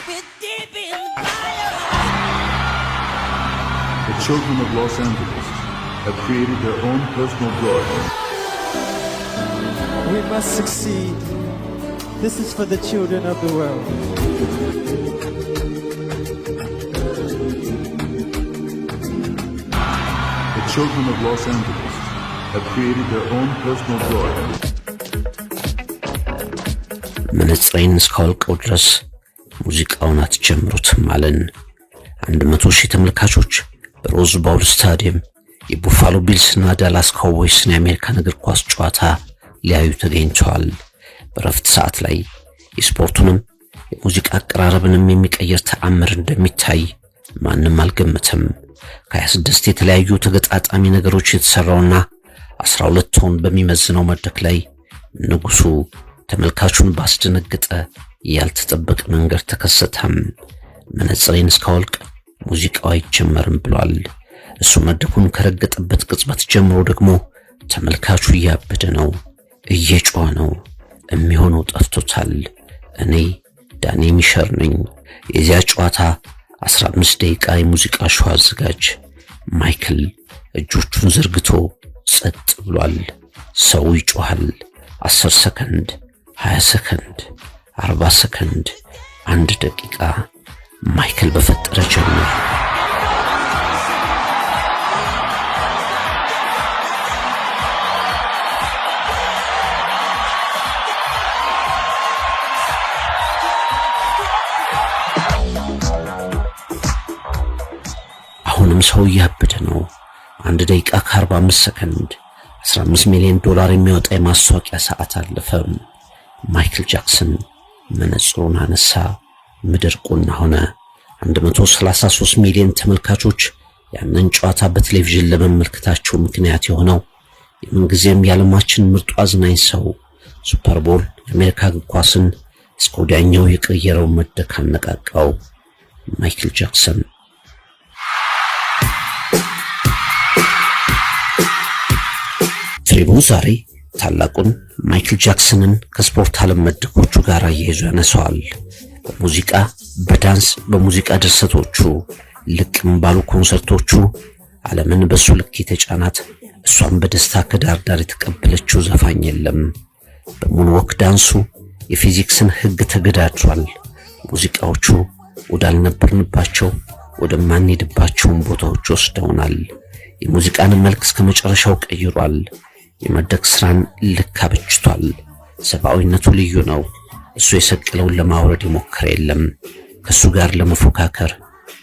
The children of Los Angeles have created their own personal joy. We must succeed. This is for the children of the world. The children of Los Angeles have created their own personal joy. መነጽሬን እስካወልቀው ድረስ ሙዚቃውን አትጀምሩትም አለን። 100,000 ተመልካቾች በሮዝ ባውል ስታዲየም የቡፋሎ ቢልስና ዳላስ ካውቦይስን የአሜሪካን እግር ኳስ ጨዋታ ሊያዩ ተገኝተዋል። በረፍት ሰዓት ላይ የስፖርቱንም የሙዚቃ አቀራረብንም የሚቀየር ተአምር እንደሚታይ ማንም አልገመተም። ከ26 የተለያዩ ተገጣጣሚ ነገሮች የተሰራውና 12 ቶን በሚመዝነው መድረክ ላይ ንጉሱ ተመልካቹን ባስደነገጠ ያልተጠበቀ መንገድ ተከሰተም። መነጽሬን እስካወልቅ ሙዚቃው አይጀመርም ብሏል። እሱ መድረኩን ከረገጠበት ቅጽበት ጀምሮ ደግሞ ተመልካቹ እያበደ ነው፣ እየጮኸ ነው፣ የሚሆነው ጠፍቶታል። እኔ ዳኒ ሚሸር ነኝ፣ የዚያ ጨዋታ 15 ደቂቃ የሙዚቃ ሾው አዘጋጅ። ማይክል እጆቹን ዘርግቶ ጸጥ ብሏል። ሰው ይጮሃል። 10 ሰከንድ፣ 20 ሰከንድ፣ 40 ሰከንድ፣ 1 ደቂቃ። ማይክል በፈጠረ ጀመር። አሁንም ሰው እያበደ ነው። 1 ደቂቃ ከ45 ሰከንድ፣ $15 ሚሊዮን የሚያወጣ የማስታወቂያ ሰዓት አለፈ። ማይክል ጃክሰን መነጽሩን አነሳ። ምድር ቁና ሆነ። 133 ሚሊዮን ተመልካቾች ያንን ጨዋታ በቴሌቪዥን ለመመልከታቸው ምክንያት የሆነው የምንጊዜም የዓለማችን ምርጡ አዝናኝ ሰው ሱፐር ቦል የአሜሪካ እግር ኳስን እስከ ወዲያኛው የቀየረው መድረክ አነቃቃው። ማይክል ጃክሰን ትሪቡ ዛሬ ታላቁን ማይክል ጃክሰንን ከስፖርት ዓለም መድረኮቹ ጋር እየይዙ ያነሳዋል። በሙዚቃ፣ በዳንስ፣ በሙዚቃ ድርሰቶቹ ልቅም ባሉ ኮንሰርቶቹ ዓለምን በሱ ልክ የተጫናት እሷን በደስታ ከዳር ዳር የተቀበለችው ዘፋኝ የለም። በሙንወክ ዳንሱ የፊዚክስን ሕግ ተገዳድሯል። ሙዚቃዎቹ ወዳልነበርንባቸው ወደማንሄድባቸውን ቦታዎች ወስደውናል። የሙዚቃን መልክ እስከ መጨረሻው ቀይሯል። የመድረክ ስራን ልክ አበጅቷል። ሰብአዊነቱ ልዩ ነው። እሱ የሰቀለውን ለማውረድ የሞከረ የለም። ከሱ ጋር ለመፎካከር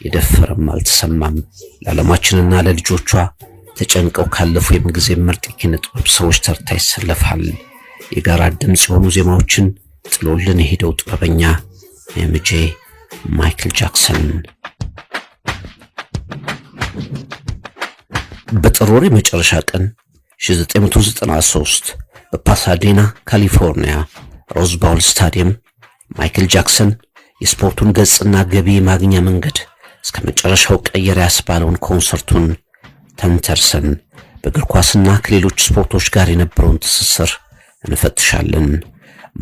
የደፈረም አልተሰማም። ለዓለማችንና ለልጆቿ ተጨንቀው ካለፉ የምንጊዜ ምርጥ የኪነ ጥበብ ሰዎች ተርታ ይሰለፋል። የጋራ ድምፅ የሆኑ ዜማዎችን ጥሎልን የሄደው ጥበበኛ ኤምጄ ማይክል ጃክሰን በጥር ወር የመጨረሻ ቀን 1993 በፓሳዴና ካሊፎርኒያ ሮዝ ባውል ስታዲየም ማይክል ጃክሰን የስፖርቱን ገጽና ገቢ ማግኛ መንገድ እስከ መጨረሻው ቀየረ ያስባለውን ኮንሰርቱን ተንተርሰን በእግር ኳስና ከሌሎች ስፖርቶች ጋር የነበረውን ትስስር እንፈትሻለን።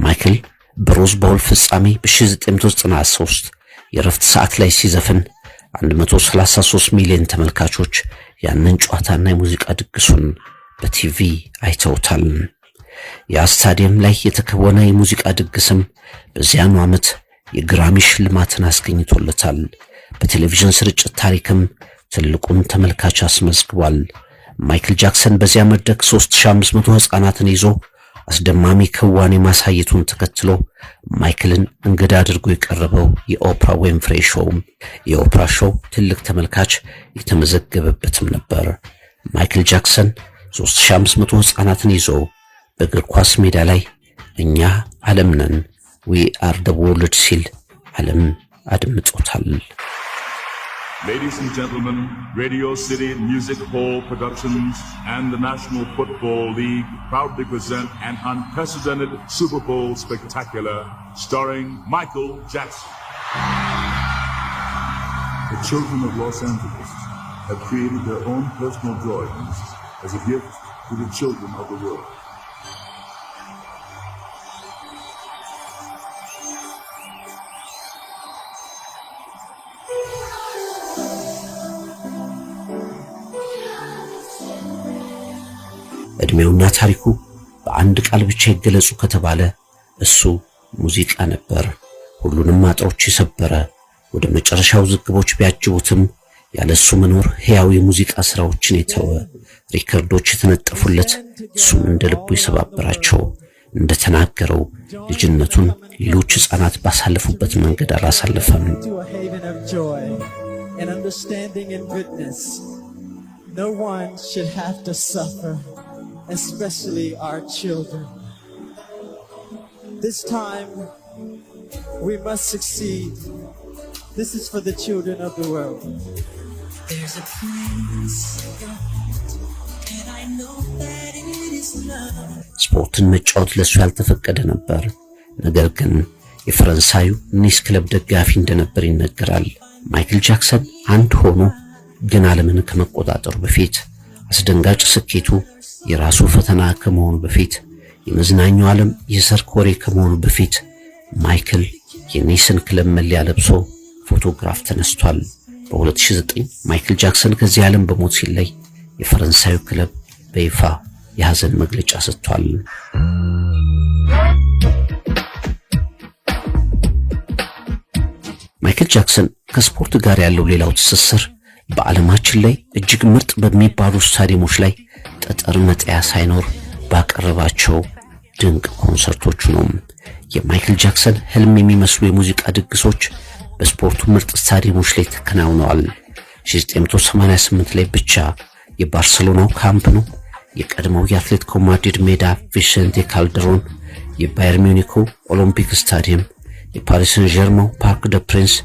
ማይክል በሮዝ ባውል ፍጻሜ በ1993 የረፍት ሰዓት ላይ ሲዘፍን 133 ሚሊዮን ተመልካቾች ያንን ጨዋታና የሙዚቃ ድግሱን በቲቪ አይተውታል። ያ ስታዲየም ላይ የተከወነ የሙዚቃ ድግስም በዚያኑ ዓመት የግራሚ ሽልማትን አስገኝቶለታል። በቴሌቪዥን ስርጭት ታሪክም ትልቁን ተመልካች አስመዝግቧል። ማይክል ጃክሰን በዚያ መድረክ 3500 ሕፃናትን ይዞ አስደማሚ ክዋኔ ማሳየቱን ተከትሎ ማይክልን እንግዳ አድርጎ የቀረበው የኦፕራ ዊንፍሬ ሾው የኦፕራ ሾው ትልቅ ተመልካች የተመዘገበበትም ነበር። ማይክል ጃክሰን 3500 ሕፃናትን ይዞ በእግር ኳስ ሜዳ ላይ እኛ ዓለም ነን we are the world ሲል ዓለም አድምጦታል። Ladies and gentlemen, Radio City Music Hall Productions and the National Football League proudly present an unprecedented Super Bowl spectacular starring Michael Jackson. The children of Los Angeles have created their own personal drawings as a gift to the children of the world. ዕድሜውና ታሪኩ በአንድ ቃል ብቻ ይገለጹ ከተባለ እሱ ሙዚቃ ነበር። ሁሉንም አጥሮች የሰበረ ወደ መጨረሻው ዝግቦች ቢያጅቡትም ያለሱ መኖር ሕያው የሙዚቃ ሥራዎችን የተወ ሪከርዶች የተነጠፉለት እሱም እንደ ልቡ የሰባበራቸው እንደተናገረው ልጅነቱን ሌሎች ሕፃናት ባሳለፉበት መንገድ አላሳለፈም። No one should have to suffer, especially our children. This time, we must succeed. This is for the children of the world. There's a place, and I know that it is love. ስፖርትን መጫወት ለሱ ያልተፈቀደ ነበር። ነገር ግን የፈረንሳዩ ኒስ ክለብ ደጋፊ እንደነበር ይነገራል። ማይክል ጃክሰን አንድ ሆኖ ግን ዓለምን ከመቆጣጠሩ በፊት አስደንጋጭ ስኬቱ የራሱ ፈተና ከመሆኑ በፊት የመዝናኛው ዓለም የሰርክ ወሬ ከመሆኑ በፊት ማይክል የኒስን ክለብ መለያ ለብሶ ፎቶግራፍ ተነስቷል። በ2009 ማይክል ጃክሰን ከዚህ ዓለም በሞት ሲለይ የፈረንሳዩ ክለብ በይፋ የሐዘን መግለጫ ሰጥቷል። ማይክል ጃክሰን ከስፖርት ጋር ያለው ሌላው ትስስር በዓለማችን ላይ እጅግ ምርጥ በሚባሉ ስታዲየሞች ላይ ጠጠር መጣያ ሳይኖር ባቀረባቸው ድንቅ ኮንሰርቶች ነው። የማይክል ጃክሰን ህልም የሚመስሉ የሙዚቃ ድግሶች በስፖርቱ ምርጥ ስታዲየሞች ላይ ተከናውነዋል። 1988 ላይ ብቻ የባርሴሎናው ካምፕ ኑ፣ የቀድሞው የአትሌቲኮ ማድሪድ ሜዳ ቪሴንቴ ካልደሮን፣ የባየር ሚዩኒኩ ኦሎምፒክ ስታዲየም፣ የፓሪስ ሰን ዠርማው ፓርክ ደ ፕሪንስ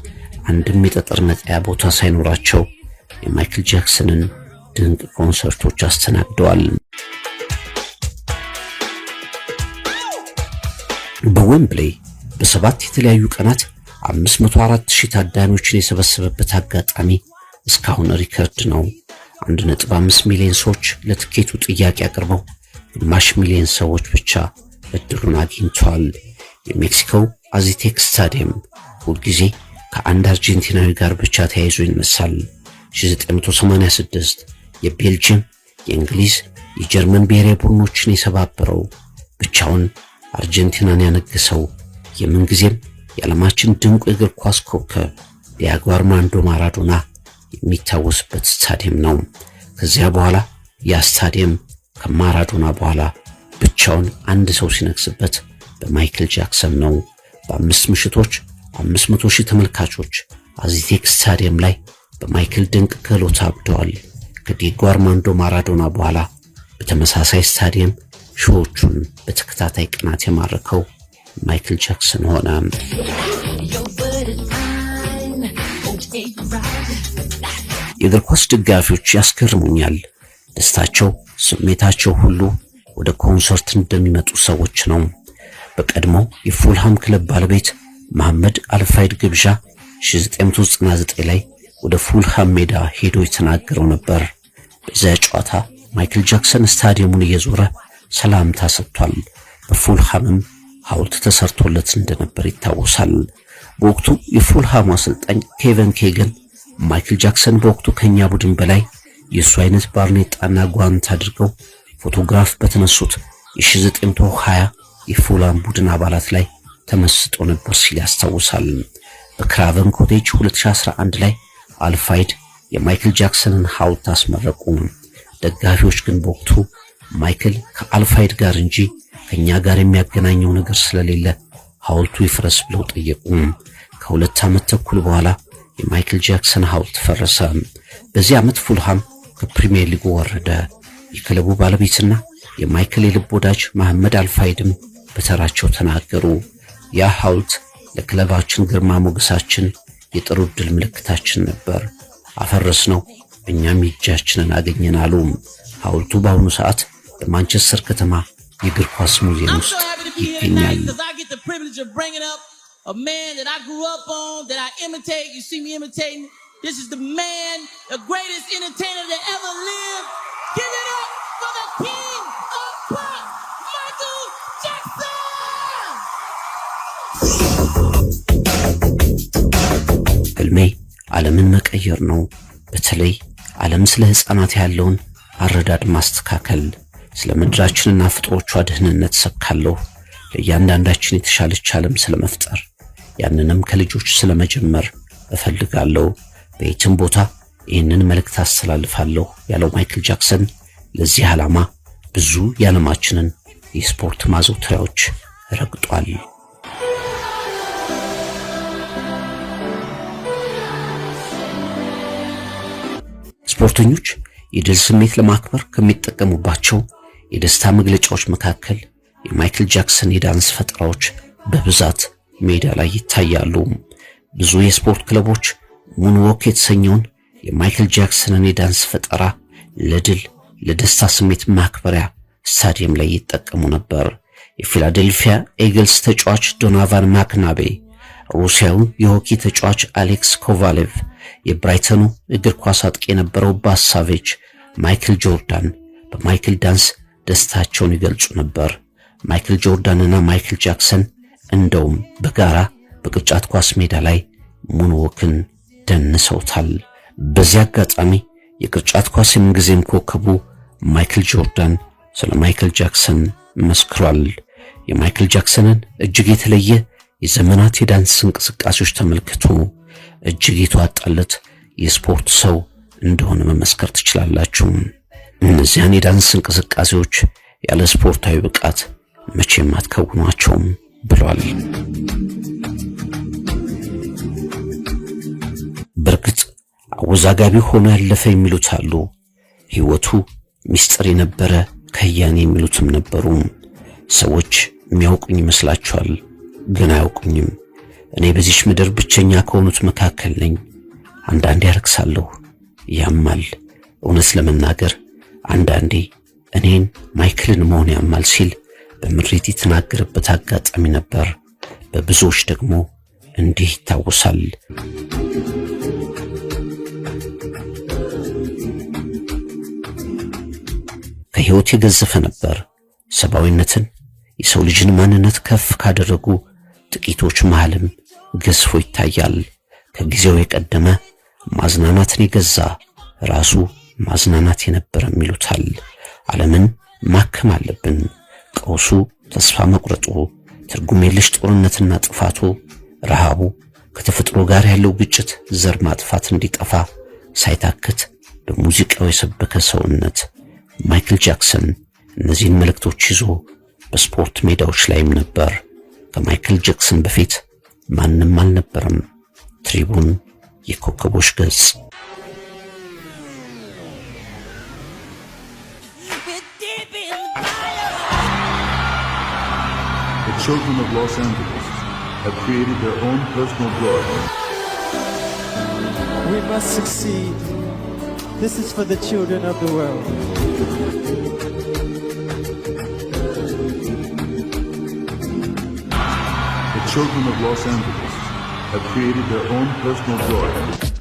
አንድም የጠጠር መጣያ ቦታ ሳይኖራቸው የማይክል ጃክሰንን ድንቅ ኮንሰርቶች አስተናግደዋል። በዌምብሌይ በሰባት የተለያዩ ቀናት 504,000 ታዳሚዎችን የሰበሰበበት አጋጣሚ እስካሁን ሪከርድ ነው። 1.5 ሚሊዮን ሰዎች ለትኬቱ ጥያቄ አቅርበው ግማሽ ሚሊዮን ሰዎች ብቻ እድሉን አግኝተዋል። የሜክሲኮው አዚቴክ ስታዲየም ሁልጊዜ ከአንድ አርጀንቲናዊ ጋር ብቻ ተያይዞ ይነሳል። 1986 የቤልጅየም፣ የእንግሊዝ፣ የጀርመን ብሔራዊ ቡድኖችን የሰባበረው ብቻውን አርጀንቲናን ያነገሰው የምንጊዜም የዓለማችን ድንቁ የእግር ኳስ ኮከብ ዲያጎ አርማንዶ ማራዶና የሚታወስበት ስታዲየም ነው። ከዚያ በኋላ ያ ስታዲየም ከማራዶና በኋላ ብቻውን አንድ ሰው ሲነግስበት በማይክል ጃክሰን ነው። በ5 ምሽቶች 500,000 ተመልካቾች አዚቴክ ስታዲየም ላይ በማይክል ድንቅ ክህሎት አብደዋል። ከዲያጎ አርማንዶ ማራዶና በኋላ በተመሳሳይ ስታዲየም ሾዎቹን በተከታታይ ቀናት የማረከው ማይክል ጃክሰን ሆነ። የእግር ኳስ ደጋፊዎች ያስገርሙኛል። ደስታቸው፣ ስሜታቸው ሁሉ ወደ ኮንሰርት እንደሚመጡ ሰዎች ነው። በቀድሞው የፉልሃም ክለብ ባለቤት መሐመድ አልፋይድ ግብዣ 1999 ላይ ወደ ፉልሃም ሜዳ ሄዶ የተናገረው ነበር። በዚያ ጨዋታ ማይክል ጃክሰን ስታዲየሙን እየዞረ ሰላምታ ሰጥቷል። በፉልሃምም ሐውልት ተሰርቶለት እንደነበር ይታወሳል። በወቅቱ የፉልሃሙ አሰልጣኝ ኬቨን ኬገን ማይክል ጃክሰን በወቅቱ ከኛ ቡድን በላይ የሱ አይነት ባርኔጣና ጓንት አድርገው ፎቶግራፍ በተነሱት የ1920 የፉልሃም ቡድን አባላት ላይ ተመስጦ ነበር ሲል ያስታውሳል። በክራቨን ኮቴጅ 2011 ላይ አልፋይድ የማይክል ጃክሰንን ሐውልት አስመረቁ። ደጋፊዎች ግን በወቅቱ ማይክል ከአልፋይድ ጋር እንጂ ከኛ ጋር የሚያገናኘው ነገር ስለሌለ ሐውልቱ ይፍረስ ብለው ጠየቁ። ከ2 ዓመት ተኩል በኋላ የማይክል ጃክሰን ሐውልት ፈረሰ። በዚህ ዓመት ፉልሃም ከፕሪሚየር ሊጉ ወረደ። የክለቡ ባለቤትና የማይክል የልብ ወዳጅ መሐመድ አልፋይድም በተራቸው ተናገሩ። ያ ሐውልት ለክለባችን ግርማ ሞገሳችን፣ የጥሩ ዕድል ምልክታችን ነበር። አፈረስነው፣ እኛም እጃችንን አገኘን አሉ። ሐውልቱ በአሁኑ ሰዓት በማንቸስተር ከተማ የእግር ኳስ ሙዚየም ውስጥ ይገኛል። A man that I grew up on, that I imitate. You see me imitating. This is the man, the greatest entertainer that ever lived. Give it up for the king of pop, Michael Jackson! ህልሜ ዓለምን መቀየር ነው። በተለይ ዓለም ስለ ሕፃናት ያለውን አረዳድ ማስተካከል፣ ስለ ምድራችንና ፍጥሮቿ ደህንነት ሰብካለሁ። ለእያንዳንዳችን የተሻለች ዓለም ስለመፍጠር ያንንም ከልጆች ስለመጀመር እፈልጋለሁ። በየትም ቦታ ይህንን መልእክት አስተላልፋለሁ ያለው ማይክል ጃክሰን ለዚህ ዓላማ ብዙ የዓለማችንን የስፖርት ማዘውተሪያዎች ረግጧል። ስፖርተኞች የድል ስሜት ለማክበር ከሚጠቀሙባቸው የደስታ መግለጫዎች መካከል የማይክል ጃክሰን የዳንስ ፈጠራዎች በብዛት ሜዳ ላይ ይታያሉ። ብዙ የስፖርት ክለቦች ሙንዎክ የተሰኘውን የማይክል ጃክሰንን የዳንስ ፈጠራ ለድል ለደስታ ስሜት ማክበሪያ ስታዲየም ላይ ይጠቀሙ ነበር። የፊላዴልፊያ ኤግልስ ተጫዋች ዶናቫን ማክናቤ፣ ሩሲያዊ የሆኪ ተጫዋች አሌክስ ኮቫሌቭ፣ የብራይተኑ እግር ኳስ አጥቂ የነበረው ባሳቬች፣ ማይክል ጆርዳን በማይክል ዳንስ ደስታቸውን ይገልጹ ነበር። ማይክል ጆርዳንና ማይክል ጃክሰን እንደውም በጋራ በቅርጫት ኳስ ሜዳ ላይ ሙንዎክን ደንሰውታል። በዚህ አጋጣሚ የቅርጫት ኳስ የምንጊዜም ኮከቡ ማይክል ጆርዳን ስለ ማይክል ጃክሰን መስክሯል። የማይክል ጃክሰንን እጅግ የተለየ የዘመናት የዳንስ እንቅስቃሴዎች ተመልክቶ እጅግ የተዋጣለት የስፖርት ሰው እንደሆነ መመስከር ትችላላችሁ። እነዚያን የዳንስ እንቅስቃሴዎች ያለ ስፖርታዊ ብቃት መቼም አትከውኗቸውም ብሏል። በርግጥ አወዛጋቢ ሆኖ ያለፈ የሚሉት አሉ። ሕይወቱ ሚስጥር የነበረ ከያኔ የሚሉትም ነበሩ። ሰዎች የሚያውቁኝ ይመስላቸዋል፣ ግን አያውቁኝም። እኔ በዚች ምድር ብቸኛ ከሆኑት መካከል ነኝ። አንዳንዴ ያረክሳለሁ፣ ያማል። እውነት ለመናገር አንዳንዴ እኔን ማይክልን መሆን ያማል ሲል በምሬት የተናገረበት አጋጣሚ ነበር። በብዙዎች ደግሞ እንዲህ ይታወሳል። ከሕይወት የገዘፈ ነበር። ሰብአዊነትን፣ የሰው ልጅን ማንነት ከፍ ካደረጉ ጥቂቶች መሃልም ገዝፎ ይታያል። ከጊዜው የቀደመ ማዝናናትን የገዛ ራሱ ማዝናናት የነበረም ይሉታል። ዓለምን ማከም አለብን። ቀውሱ፣ ተስፋ መቁረጡ፣ ትርጉም የለሽ ጦርነትና ጥፋቱ፣ ረሃቡ፣ ከተፈጥሮ ጋር ያለው ግጭት፣ ዘር ማጥፋት እንዲጠፋ ሳይታክት በሙዚቃው የሰበከ ሰውነት ማይክል ጃክሰን እነዚህን መልእክቶች ይዞ በስፖርት ሜዳዎች ላይም ነበር። ከማይክል ጃክሰን በፊት ማንም አልነበረም። ትሪቡን የኮከቦች ገጽ። The children of Los Angeles have created their own personal joy. We must succeed. This is for the children of the world. The children of Los Angeles have created their own personal joy.